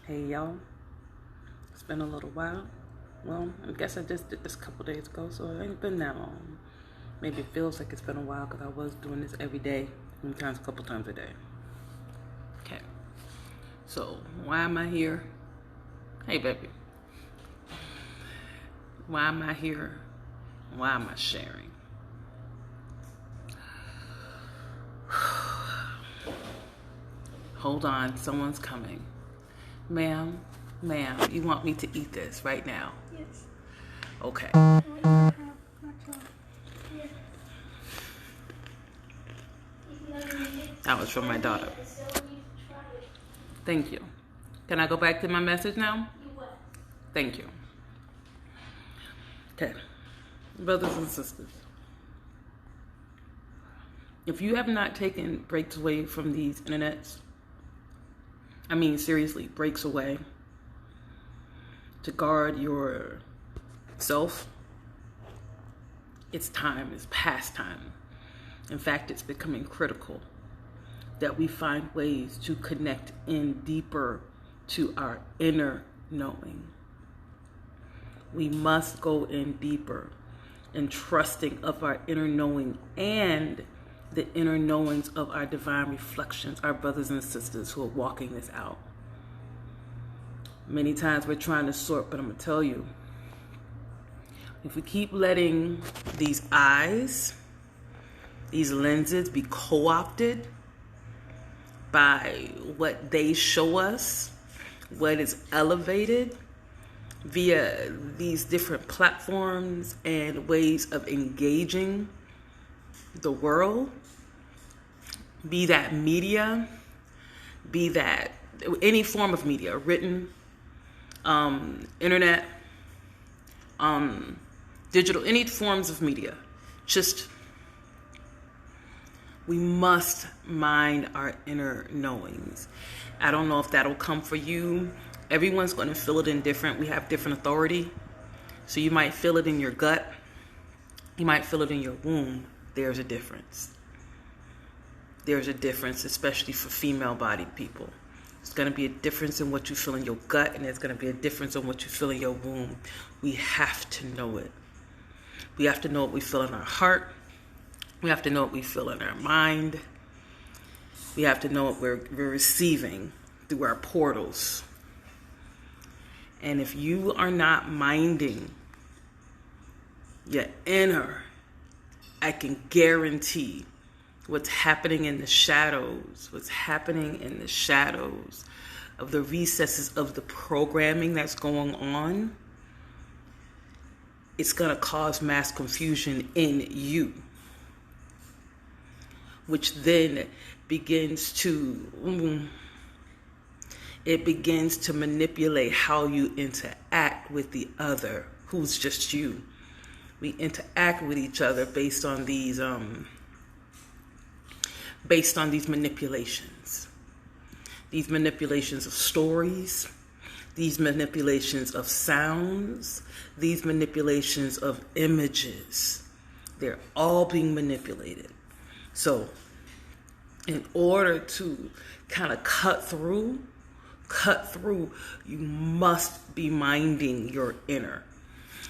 Hey y'all, it's been a little while. Well, I guess I just did this a couple days ago, so it ain't been that long. Maybe it feels like it's been a while because I was doing this every day, sometimes a couple times a day. Okay, so why am I here? Hey baby, why am I here? Why am I sharing? Hold on, someone's coming. Ma'am, you want me to eat this right now? Yes. Okay. That was from my daughter. Thank you. Can I go back to my message now? Thank you. Okay. Brothers and sisters, if you have not taken breaks away from these internets, I mean seriously, breaks away to guard your self, it's time, it's past time. In fact, it's becoming critical that we find ways to connect in deeper to our inner knowing. We must go in deeper in trusting of our inner knowing and the inner knowings of our divine reflections, our brothers and sisters who are walking this out. Many times we're trying to sort, but I'm going to tell you, if we keep letting these eyes, these lenses be co-opted by what they show us, what is elevated via these different platforms and ways of engaging the world, be that media, be that any form of media, written, internet, digital, any forms of media, just we must mind our inner knowings. I don't know if that'll come for you. Everyone's going to feel it in different. We have different authority. So you might feel it in your gut. You might feel it in your womb. There's a difference. There's a difference, especially for female-bodied people. There's going to be a difference in what you feel in your gut, and there's going to be a difference in what you feel in your womb. We have to know it. We have to know what we feel in our heart. We have to know what we feel in our mind. We have to know what we're receiving through our portals. And if you are not minding your inner, I can guarantee what's happening in the shadows, of the recesses of the programming that's going on, it's going to cause mass confusion in you, which then begins to manipulate how you interact with the other, who's just you. We interact with each other based on these manipulations. These manipulations of stories, these manipulations of sounds, these manipulations of images. They're all being manipulated. So in order to kind of cut through, you must be minding your inner.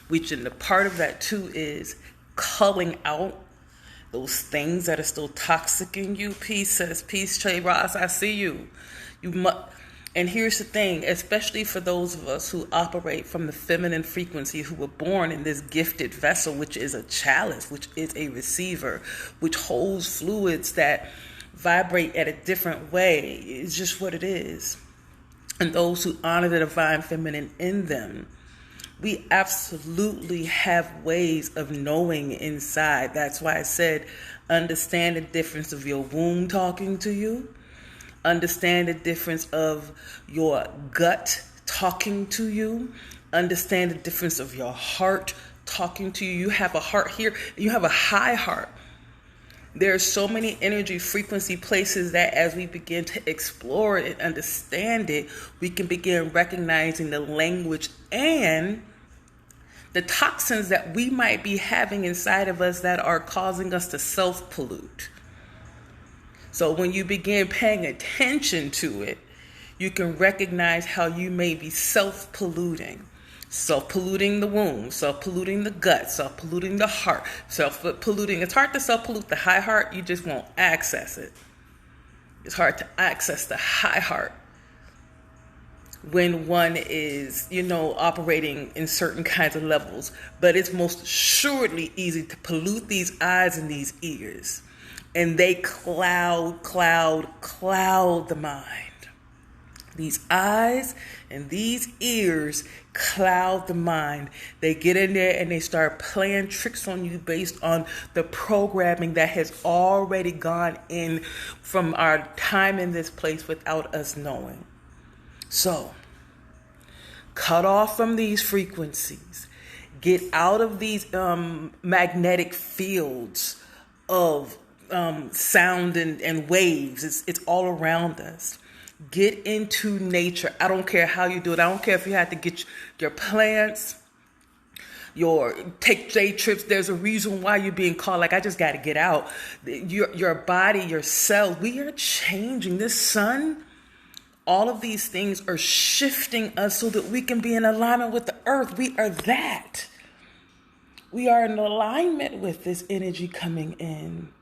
Which, and the part of that too is culling out those things that are still toxic in you. Peace says, peace, Che Ross, I see you. You must, and here's the thing, especially for those of us who operate from the feminine frequency, who were born in this gifted vessel, which is a chalice, which is a receiver, which holds fluids that vibrate at a different way. It's just what it is. And those who honor the divine feminine in them, we absolutely have ways of knowing inside. That's why I said, understand the difference of your womb talking to you. Understand the difference of your gut talking to you. Understand the difference of your heart talking to you. You have a heart here. You have a high heart. There are so many energy frequency places that as we begin to explore it and understand it, we can begin recognizing the language and the toxins that we might be having inside of us that are causing us to self-pollute. So when you begin paying attention to it, You can recognize how you may be self-polluting. Self-polluting the womb, self-polluting the gut, self-polluting the heart, self-polluting. It's hard to self-pollute the high heart. You just won't access it. It's hard to access the high heart when one is, operating in certain kinds of levels. But it's most assuredly easy to pollute these eyes and these ears. And they cloud the mind. These eyes and these ears cloud the mind. They get in there and they start playing tricks on you based on the programming that has already gone in from our time in this place without us knowing. So, cut off from these frequencies. Get out of these magnetic fields of sound and waves. It's all around us. Get into nature. I don't care how you do it. I don't care if you have to get your plants, take day trips. There's a reason why you're being called. Like, I just got to get out. Your body, your cells, we are changing. This sun, all of these things are shifting us so that we can be in alignment with the earth. We are that. We are in alignment with this energy coming in.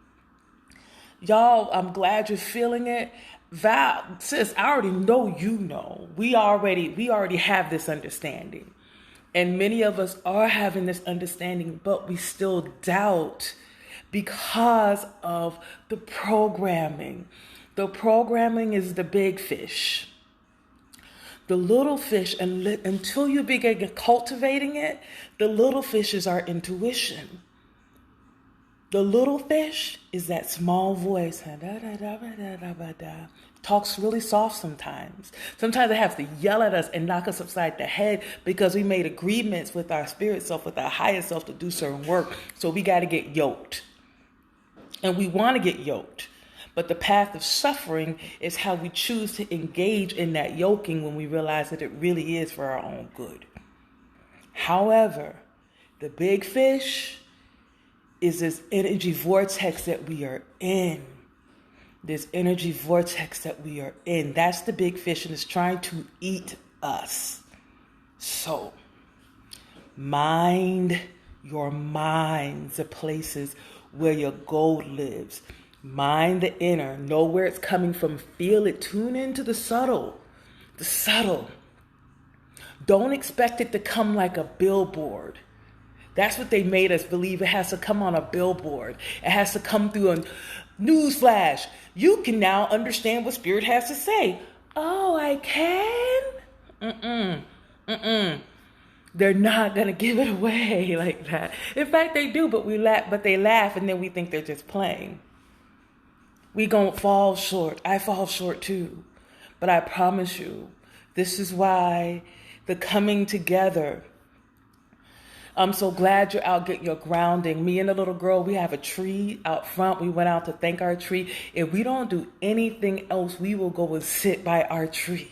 Y'all, I'm glad you're feeling it. Val, sis, I already know you know. We already have this understanding. And many of us are having this understanding, but we still doubt because of the programming. The programming is the big fish. The little fish, until you begin cultivating it, the little fish is our intuition. The little fish is that small voice. Talks really soft sometimes. Sometimes they have to yell at us and knock us upside the head because we made agreements with our spirit self, with our higher self to do certain work. So we got to get yoked. And we want to get yoked. But the path of suffering is how we choose to engage in that yoking when we realize that it really is for our own good. However, the big fish is this energy vortex that we are in. This energy vortex that we are in. That's the big fish, and it's trying to eat us. So, mind your minds, the places where your gold lives. Mind the inner. Know where it's coming from. Feel it. Tune into the subtle. The subtle. Don't expect it to come like a billboard. That's what they made us believe. It has to come on a billboard. It has to come through a newsflash. You can now understand what Spirit has to say. Oh, I can? They're not going to give it away like that. In fact, they do, but they laugh and then we think they're just playing. We gonna fall short. I fall short too. But I promise you, this is why the coming together. I'm so glad you're out getting your grounding. Me and the little girl, we have a tree out front. We went out to thank our tree. If we don't do anything else, we will go and sit by our tree.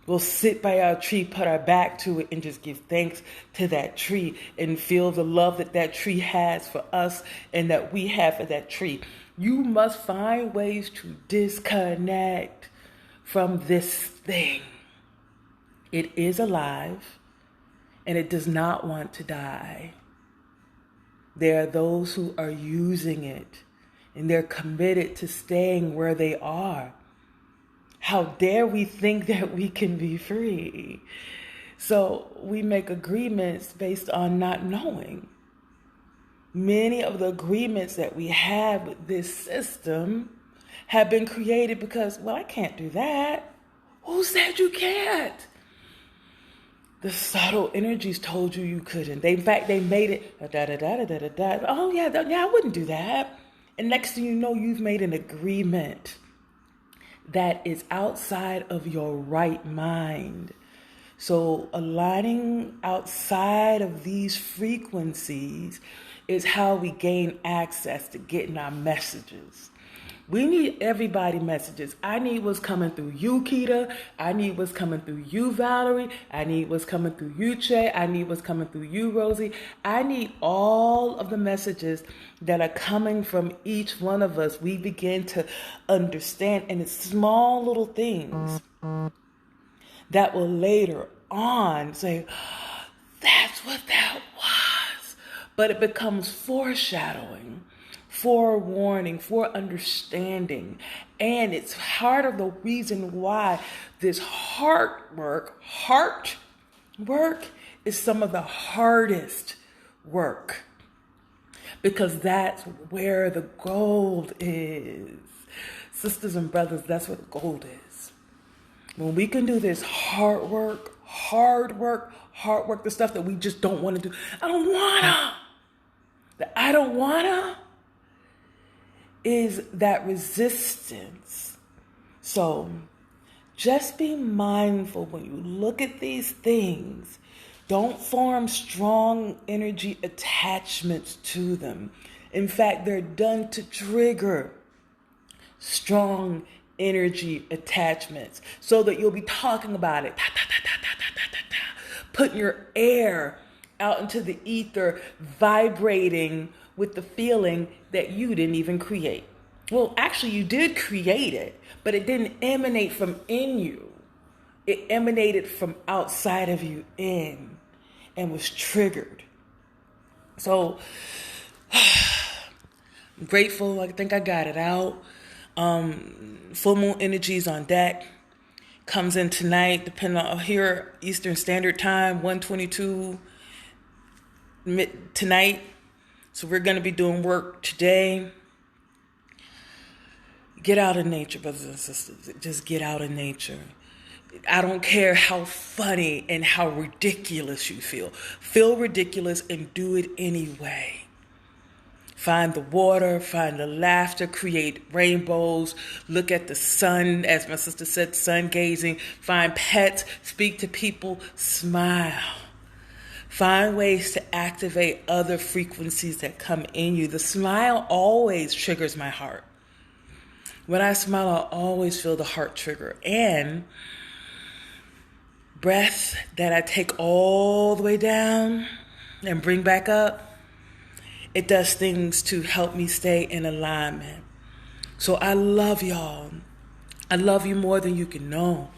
We'll sit by our tree, put our back to it, and just give thanks to that tree and feel the love that that tree has for us and that we have for that tree. You must find ways to disconnect from this thing. It is alive. And it does not want to die. There are those who are using it, and they're committed to staying where they are. How dare we think that we can be free? So we make agreements based on not knowing. Many of the agreements that we have with this system have been created because, well, I can't do that. Who said you can't? The subtle energies told you couldn't. In fact, they made it, oh yeah, I wouldn't do that. And next thing you know, you've made an agreement that is outside of your right mind. So aligning outside of these frequencies is how we gain access to getting our messages. We need everybody messages. I need what's coming through you, Keita. I need what's coming through you, Valerie. I need what's coming through you, Che. I need what's coming through you, Rosie. I need all of the messages that are coming from each one of us. We begin to understand, and it's small little things that will later on say, that's what that was. But it becomes foreshadowing, forewarning, for understanding. And it's part of the reason why this heart work is some of the hardest work. Because that's where the gold is. Sisters and brothers, that's where the gold is. When we can do this hard work, the stuff that we just don't want to do. I don't wanna is that resistance. So just be mindful when you look at these things. Don't form strong energy attachments to them. In fact, they're done to trigger strong energy attachments so that you'll be talking about it, putting your air out into the ether, vibrating with the feeling that you didn't even create. Well, actually, you did create it, but it didn't emanate from in you. It emanated from outside of you in and was triggered. So, I'm grateful. I think I got it out. Full moon energies on deck. Comes in tonight, depending on here, Eastern Standard Time, 1:22 tonight. So we're going to be doing work today. Get out in nature, brothers and sisters. Just get out in nature. I don't care how funny and how ridiculous you feel. Feel ridiculous and do it anyway. Find the water, find the laughter, create rainbows, look at the sun, as my sister said, sun gazing, find pets, speak to people, smile. Find ways to activate other frequencies that come in you. The smile always triggers my heart. When I smile, I always feel the heart trigger. And breath that I take all the way down and bring back up, it does things to help me stay in alignment. So I love y'all. I love you more than you can know.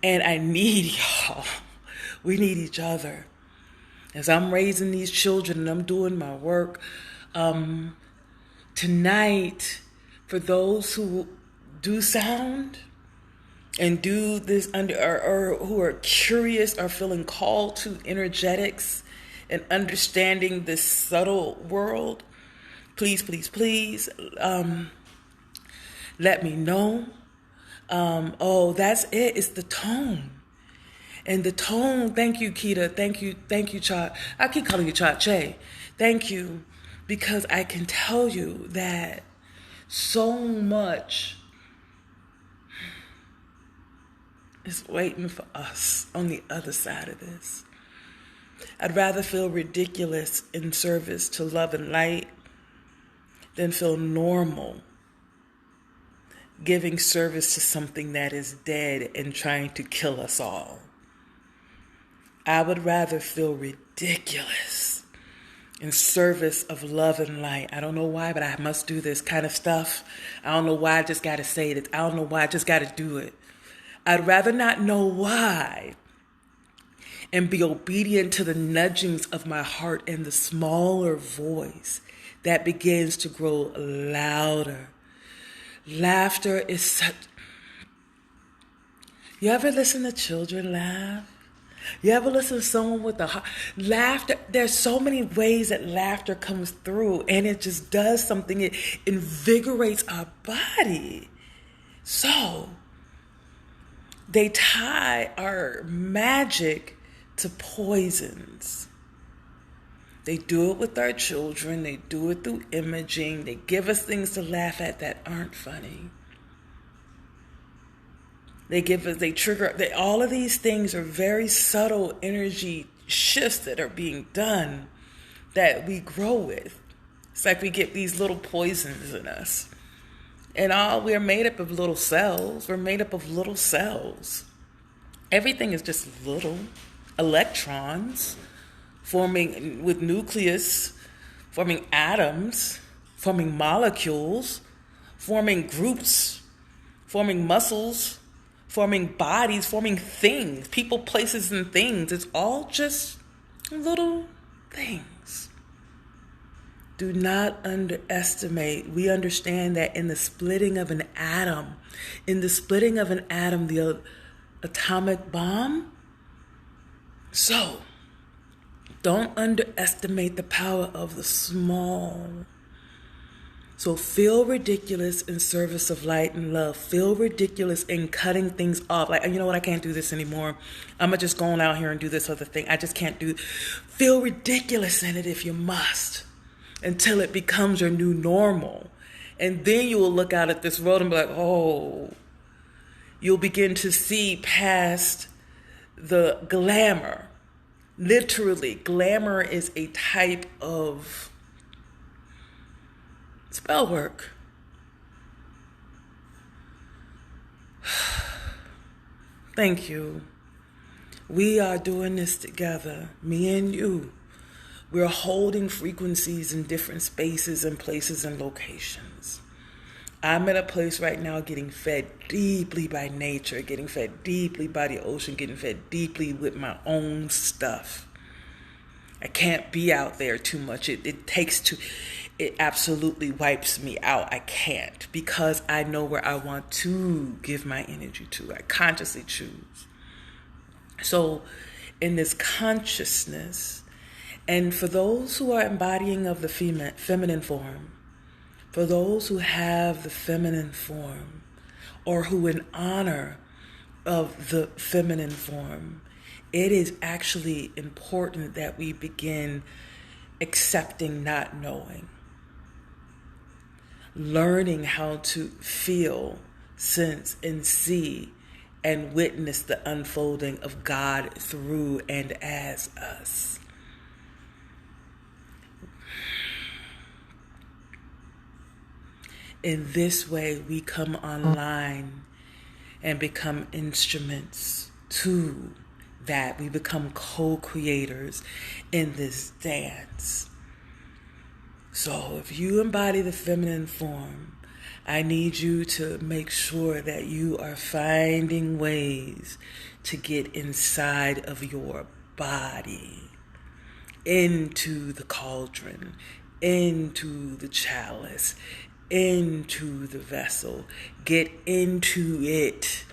And I need y'all. We need each other. As I'm raising these children and I'm doing my work, tonight, for those who do sound and do this or who are curious or feeling called to energetics and understanding this subtle world, please, let me know. That's it. It's the tone. And the tone, thank you, Keita. Thank you, Cha. I keep calling you Cha Che. Thank you. Because I can tell you that so much is waiting for us on the other side of this. I'd rather feel ridiculous in service to love and light than feel normal giving service to something that is dead and trying to kill us all. I would rather feel ridiculous in service of love and light. I don't know why, but I must do this kind of stuff. I don't know why I just got to say it. I don't know why I just got to do it. I'd rather not know why and be obedient to the nudgings of my heart and the smaller voice that begins to grow louder. Laughter is such... You ever listen to children laugh? You ever listen to someone with a laughter? There's so many ways that laughter comes through, and it just does something. It invigorates our body. So they tie our magic to poisons. They do it with our children. They do it through imaging. They give us things to laugh at that aren't funny. They trigger, all of these things are very subtle energy shifts that are being done that we grow with. It's like we get these little poisons in us. And all we're made up of little cells. We're made up of little cells. Everything is just little electrons forming with nucleus, forming atoms, forming molecules, forming groups, forming muscles, forming bodies, forming things, people, places, and things. It's all just little things. Do not underestimate. We understand that in the splitting of an atom, the atomic bomb. So, don't underestimate the power of the small. So feel ridiculous in service of light and love. Feel ridiculous in cutting things off. Like, you know what, I can't do this anymore. I'm going to just go on out here and do this other thing. I just can't do. Feel ridiculous in it if you must, until it becomes your new normal. And then you will look out at this world and be like, oh, you'll begin to see past the glamour. Literally, glamour is a type of spell work. Thank you. We are doing this together, me and you. We're holding frequencies in different spaces and places and locations. I'm at a place right now getting fed deeply by nature, getting fed deeply by the ocean, getting fed deeply with my own stuff. I can't be out there too much. It absolutely wipes me out. I can't, because I know where I want to give my energy to. I consciously choose. So in this consciousness, and for those who are embodying of the feminine form, for those who have the feminine form, or who in honor of the feminine form, it is actually important that we begin accepting not knowing. Learning how to feel, sense, and see, and witness the unfolding of God through and as us. In this way, we come online and become instruments to that. We become co-creators in this dance. So if you embody the feminine form, I need you to make sure that you are finding ways to get inside of your body, into the cauldron, into the chalice, into the vessel. Get into it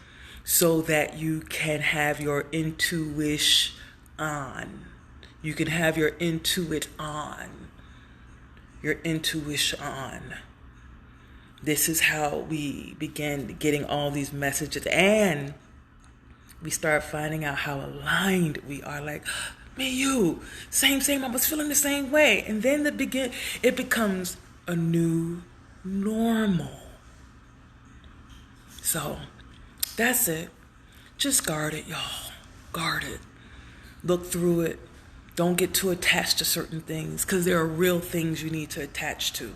so that you can have your intuition on. You can have your intuit on. Your intuition on. This is how we begin getting all these messages, and we start finding out how aligned we are. Like, me, you, same, I was feeling the same way. And then it becomes a new normal. So that's it. Just guard it, y'all. Guard it. Look through it. Don't get too attached to certain things, because there are real things you need to attach to.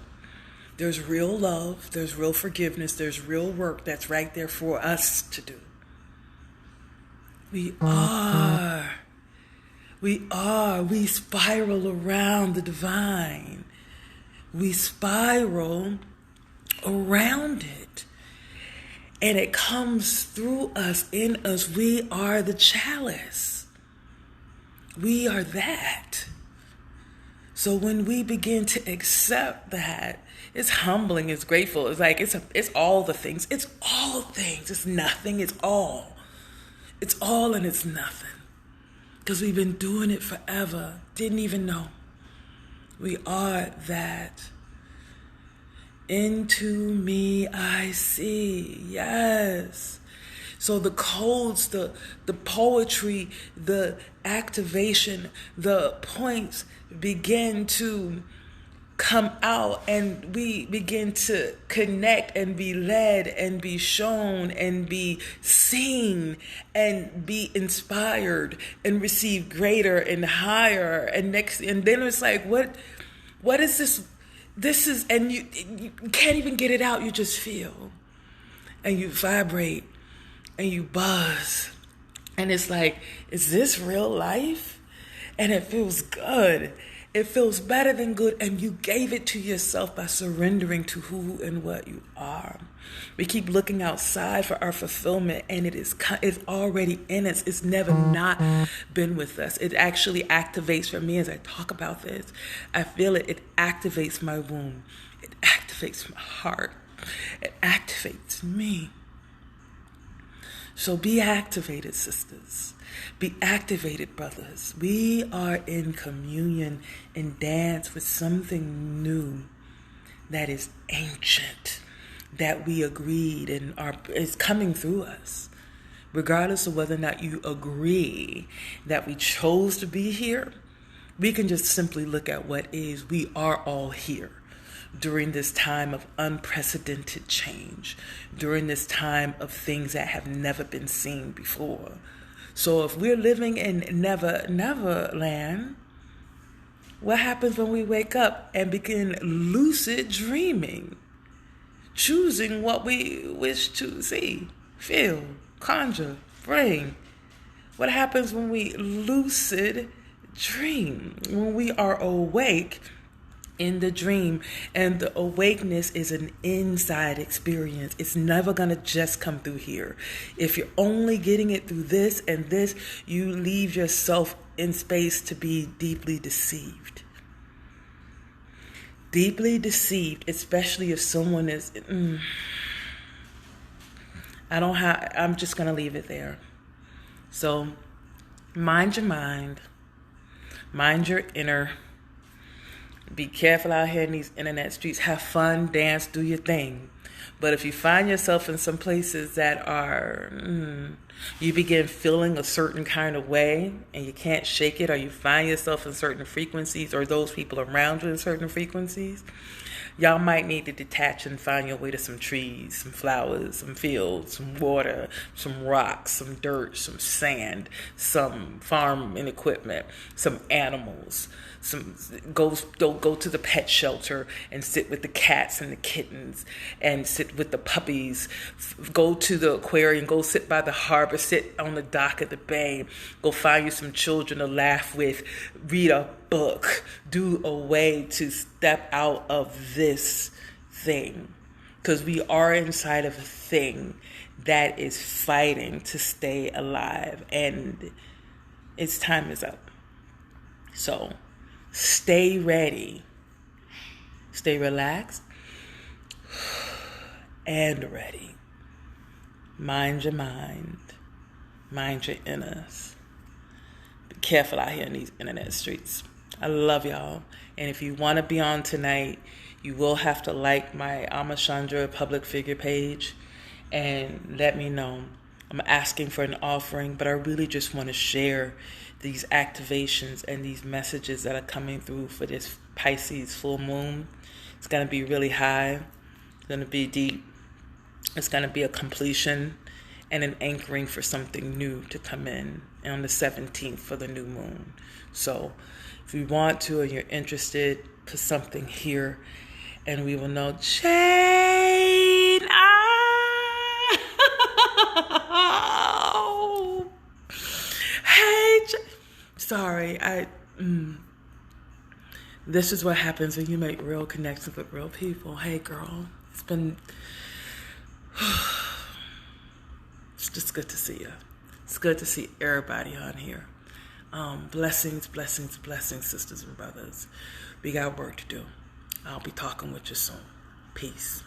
There's real love. There's real forgiveness. There's real work that's right there for us to do. We spiral around the divine. We spiral around it. And it comes through us, in us. We are the chalice. We are that. So when we begin to accept that, it's humbling, it's grateful. It's like, it's all the things. It's all things. It's nothing. It's all. It's all and it's nothing. Because we've been doing it forever. Didn't even know. We are that. Into me I see. Yes. So the codes, the poetry, the activation, the points begin to come out, and we begin to connect and be led and be shown and be seen and be inspired and receive greater and higher and next. And then it's like, what is this? this is, and you can't even get it out. You just feel, and you vibrate, and you buzz, and it's like, is this real life? And it feels good. It feels better than good, and you gave it to yourself by surrendering to who and what you are. We keep looking outside for our fulfillment, and it's already in us. It's never not been with us. It actually activates for me as I talk about this. I feel it. It activates my womb. It activates my heart. It activates me. So be activated, sisters. Be activated, brothers. We are in communion and dance with something new that is ancient, that we agreed and is coming through us. Regardless of whether or not you agree that we chose to be here, we can just simply look at what is. We are all here during this time of unprecedented change, during this time of things that have never been seen before. So if we're living in never land, what happens when we wake up and begin lucid dreaming, choosing what we wish to see, feel, conjure, bring? What happens when we lucid dream, when we are awake in the dream? And the awakeness is an inside experience. It's never going to just come through here. If you're only getting it through this and this, you leave yourself in space to be deeply deceived. Deeply deceived, especially if someone is I'm just going to leave it there. So mind your mind, mind your inner. Be careful out here in these internet streets. Have fun, dance, do your thing. But if you find yourself in some places that are, you begin feeling a certain kind of way and you can't shake it, or you find yourself in certain frequencies, or those people around you in certain frequencies, y'all might need to detach and find your way to some trees, some flowers, some fields, some water, some rocks, some dirt, some sand, some farming equipment, some animals. Go to the pet shelter and sit with the cats and the kittens and sit with the puppies. Go to the aquarium, go sit by the harbor, sit on the dock of the bay. Go find you some children to laugh with, read a book, do a way to step out of this thing. Because we are inside of a thing that is fighting to stay alive, and its time is up. So stay ready, stay relaxed, and ready. Mind your mind, mind your inners. Be careful out here in these internet streets. I love y'all. And if you want to be on tonight, you will have to like my Amachandra public figure page and let me know. I'm asking for an offering, but I really just want to share these activations and these messages that are coming through for this Pisces full moon. It's going to be really high. It's going to be deep. It's going to be a completion and an anchoring for something new to come in on the 17th for the new moon. So if you want to and you're interested, put something here and we will know. Jane! Oh. Hey, sorry. This is what happens when you make real connections with real people. Hey, girl. It's just good to see you. It's good to see everybody on here. Blessings, blessings, blessings, sisters and brothers. We got work to do. I'll be talking with you soon. Peace.